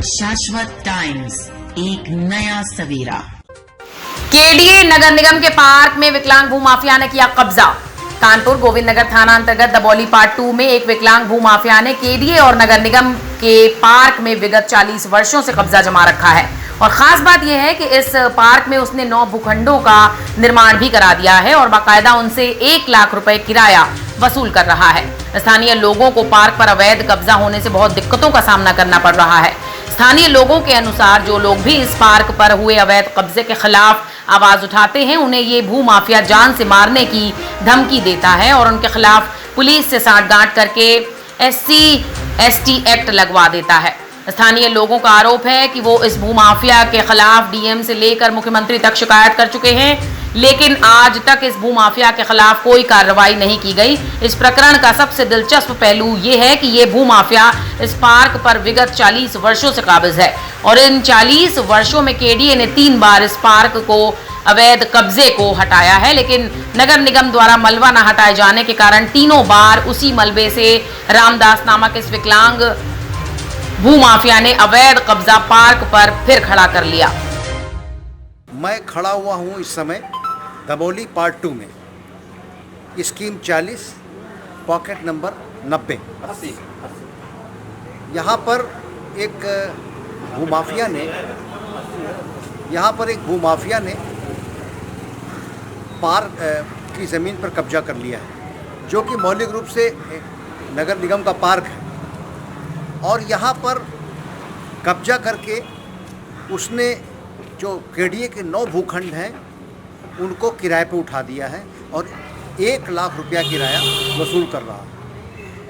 शाश्वत टाइम्स, एक नया सवेरा। केडीए नगर निगम के पार्क में विकलांग भूमाफिया ने किया कब्जा। कानपुर गोविंद नगर थाना अंतर्गत दबौली पार्ट 2 में एक विकलांग भूमाफिया ने केडीए और नगर निगम के पार्क में विगत 40 वर्षों से कब्जा जमा रखा है। और खास बात यह है कि इस पार्क में उसने 9 भूखंडों का निर्माण भी करा दिया है और बाकायदा उनसे 1 लाख रुपए किराया वसूल कर रहा है। स्थानीय लोगों को पार्क पर अवैध कब्जा होने से बहुत दिक्कतों का सामना करना पड़ रहा है। स्थानीय लोगों के अनुसार जो लोग भी इस पार्क पर हुए अवैध कब्जे के खिलाफ आवाज उठाते हैं, उन्हें ये भूमाफिया जान से मारने की धमकी देता है और उनके खिलाफ पुलिस से साठगांठ करके SC/ST एक्ट लगवा देता है। स्थानीय लोगों का आरोप है कि वो इस भूमाफिया के खिलाफ डीएम से लेकर मुख्यमंत्री तक शिकायत कर चुके हैं, लेकिन आज तक इस भूमाफिया के खिलाफ कोई कार्रवाई नहीं की गई। इस प्रकरण का सबसे दिलचस्प पहलू ये है कि ये भूमाफिया इस पार्क पर विगत 40 वर्षों से काबिज है और इन 40 वर्षों में केडीए ने 3 बार इस पार्क को अवैध कब्जे को हटाया है, लेकिन नगर निगम द्वारा मलबा न हटाए जाने के कारण तीनों बार उसी मलबे से रामदास नामक इस विकलांग भूमाफिया ने अवैध कब्जा पार्क पर फिर खड़ा कर लिया। मैं खड़ा हुआ हूँ इस समय दबौली पार्ट 2 में, स्कीम 40 पॉकेट नंबर 90। यहाँ पर एक भूमाफिया ने पार्क की ज़मीन पर कब्जा कर लिया है, जो कि मौलिक रूप से नगर निगम का पार्क है। और यहाँ पर कब्जा करके उसने जो केडीए के 9 भूखंड हैं उनको किराए पे उठा दिया है और 1 लाख रुपया किराया वसूल कर रहा है।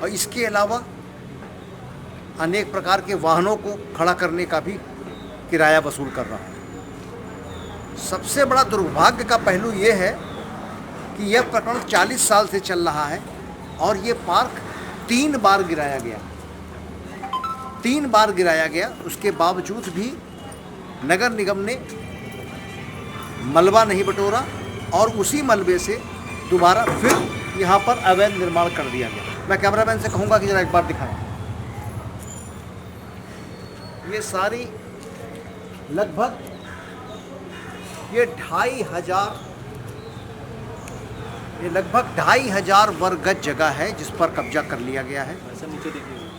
और इसके अलावा अनेक प्रकार के वाहनों को खड़ा करने का भी किराया वसूल कर रहा है। सबसे बड़ा दुर्भाग्य का पहलू ये है कि यह प्रकरण 40 साल से चल रहा है और ये पार्क 3 बार गिराया गया। उसके बावजूद भी नगर निगम ने मलबा नहीं बटोरा और उसी मलबे से दोबारा फिर यहाँ पर अवैध निर्माण कर दिया गया। मैं कैमरामैन से कहूँगा कि जरा एक बार दिखाएं। ये सारी लगभग ये 2,500 वर्ग गज जगह है जिस पर कब्जा कर लिया गया है।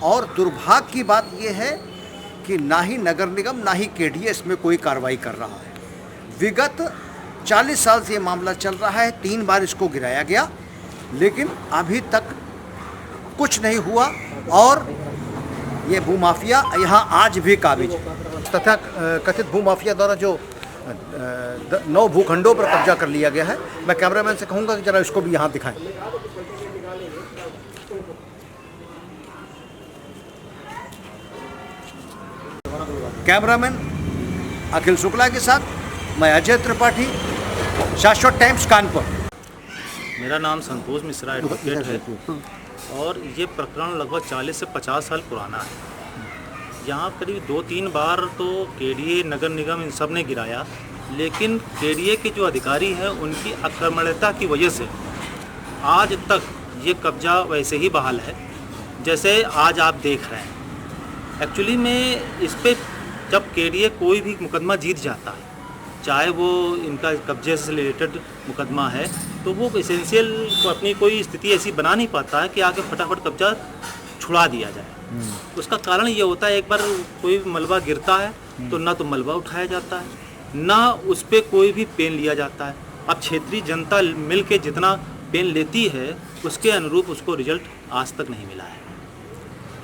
और दुर्भाग्य की बात यह है कि ना ही नगर निगम ना ही केडीए इसमें कोई कार्रवाई कर रहा है। विगत 40 साल से ये मामला चल रहा है, 3 बार इसको गिराया गया, लेकिन अभी तक कुछ नहीं हुआ और ये भूमाफिया यहाँ आज भी काबिज है। तथा कथित भूमाफिया द्वारा जो 9 भूखंडों पर कब्जा कर लिया गया है, मैं कैमरामैन से कहूँगा कि जरा इसको भी यहाँ दिखाएं। कैमरामैन अखिल शुक्ला के साथ मैं अजय त्रिपाठी, शाश्वत टाइम्स कानपुर। मेरा नाम संतोष मिश्रा एडवोकेट है और ये प्रकरण लगभग 40 से 50 साल पुराना है। यहाँ करीब 2-3 बार तो केडीए नगर निगम इन सब ने गिराया, लेकिन केडीए के जो अधिकारी हैं उनकी अकर्मण्यता की वजह से आज तक ये कब्जा वैसे ही बहाल है जैसे आज आप देख रहे हैं। एक्चुअली में इस पे जब केडीए कोई भी मुकदमा जीत जाता है, चाहे वो इनका कब्जे से रिलेटेड मुकदमा है, तो वो एसेंशियल को अपनी कोई स्थिति ऐसी बना नहीं पाता है कि आगे फटाफट कब्जा छुड़ा दिया जाए। उसका कारण ये होता है, एक बार कोई मलबा गिरता है तो ना तो मलबा उठाया जाता है, ना उस पर कोई भी पेन लिया जाता है। अब क्षेत्रीय जनता मिल के जितना पेन लेती है उसके अनुरूप उसको रिजल्ट आज तक नहीं मिला है।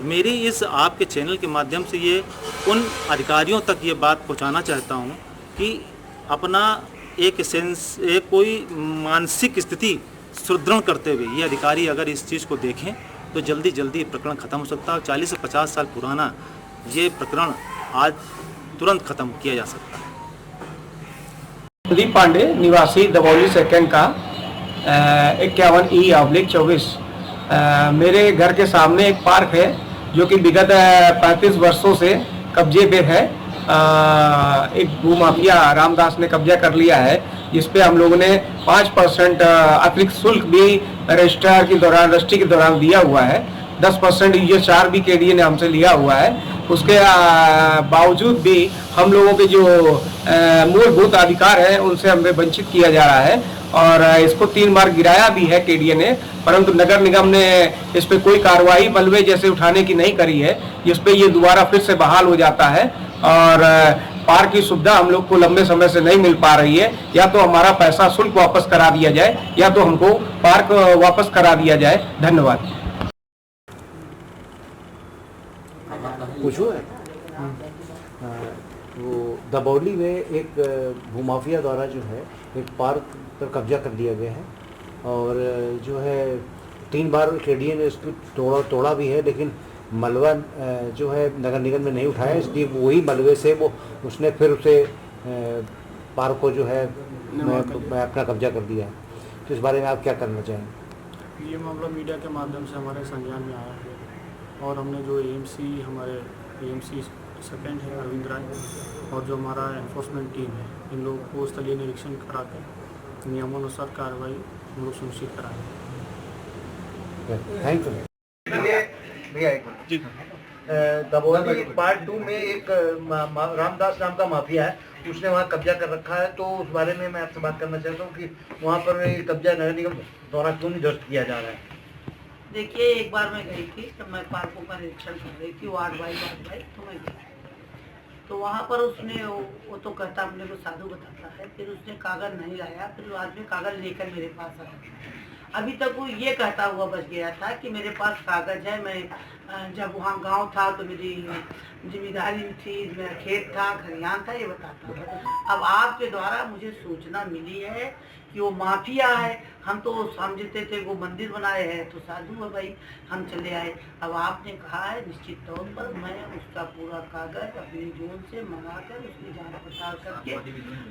मेरी इस आपके चैनल के माध्यम से ये उन अधिकारियों तक ये बात पहुंचाना चाहता हूं कि अपना एक कोई मानसिक स्थिति सुदृढ़ करते हुए ये अधिकारी अगर इस चीज़ को देखें तो जल्दी जल्दी प्रकरण ख़त्म हो सकता है। 40 से 50 साल पुराना ये प्रकरण आज तुरंत ख़त्म किया जा सकता है। संदीप पांडे, निवासी दबौली सेकंड का 51E/24। मेरे घर के सामने एक पार्क है जो कि विगत 35 वर्षों से कब्जे पे है। एक भूमाफिया रामदास ने कब्जा कर लिया है, जिस पे हम लोगों ने 5% अतिरिक्त शुल्क भी रजिस्ट्री के दौरान दिया हुआ है। 10% ईएसआर भी केडीए ने हमसे लिया हुआ है। उसके बावजूद भी हम लोगों के जो मूलभूत अधिकार हैं उनसे हमें वंचित किया जा रहा है और इसको 3 बार गिराया भी है केडीए ने, परंतु नगर निगम ने इस पे कोई कार्रवाई मलबे जैसे उठाने की नहीं करी है, जिस पे ये दोबारा फिर से बहाल हो जाता है और पार्क की सुविधा हम लोग को लंबे समय से नहीं मिल पा रही है। या तो हमारा पैसा शुल्क वापस करा दिया जाए या तो हमको पार्क वापस करा दिया जाए। धन्यवाद। पूछो है वो दबौली में एक भूमाफिया द्वारा जो है एक पार्क पर कब्जा कर लिया गया है और जो है 3 बार केडीए ने इसको तोड़ा भी है, लेकिन मलबा जो है नगर निगम ने नहीं उठाया, इसलिए वही मलबे से वो उसने फिर उसे पार्क को जो है अपना कब्जा कर दिया है। तो इस बारे में आप क्या करना चाहेंगे? ये मामला मीडिया के माध्यम से हमारे संज्ञान में आया है और हमने जो हमारे एएमसी सेकेंड है अरविंद राय और जो हमारा एनफोर्समेंट टीम है, इन लोगों को स्थलीय निरीक्षण करा के नियमानुसार कार्रवाई हम लोग सुनिश्चित कराएंगे। थैंक यू भैया एक मिनट। दबौली पार्ट 2 में एक रामदास नाम का माफिया है, उसने वहाँ कब्जा कर रखा है, तो उस बारे में मैं आपसे बात करना चाहता हूँ कि वहाँ पर कब्जा नगर निगम द्वारा क्यों नहीं ध्वस्त किया जा रहा है? देखिए, एक बार मैं गई थी तब मैं पार्कों का निरीक्षण कर रही थी, वार्ड बाई तो मैं गई, तो वहाँ पर उसने वो तो कहता अपने को साधु बताता है, फिर उसने कागज नहीं लाया, फिर बाद में कागज लेकर मेरे पास आया। अभी तक वो ये कहता हुआ बच गया था कि मेरे पास कागज है, मैं जब वहाँ गांव था तो मेरी जिम्मेदारी थी, मेरा खेत था, खलिहान था, ये बताता था। अब आपके द्वारा मुझे सूचना मिली है कि वो माफिया है, हम तो समझते थे वो मंदिर बनाए हैं तो साधु है भाई, हम चले आए। अब आपने कहा है निश्चित तौर पर मैं उसका पूरा कागज अपनी जोन से मंगाकर उसकी जांच पड़ताल करके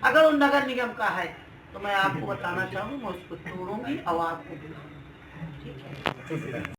अगर वो नगर निगम का है तो मैं आपको बताना चाहूँ, मैं उसको तोड़ूंगी और आपको बुलाऊंगी। ठीक है।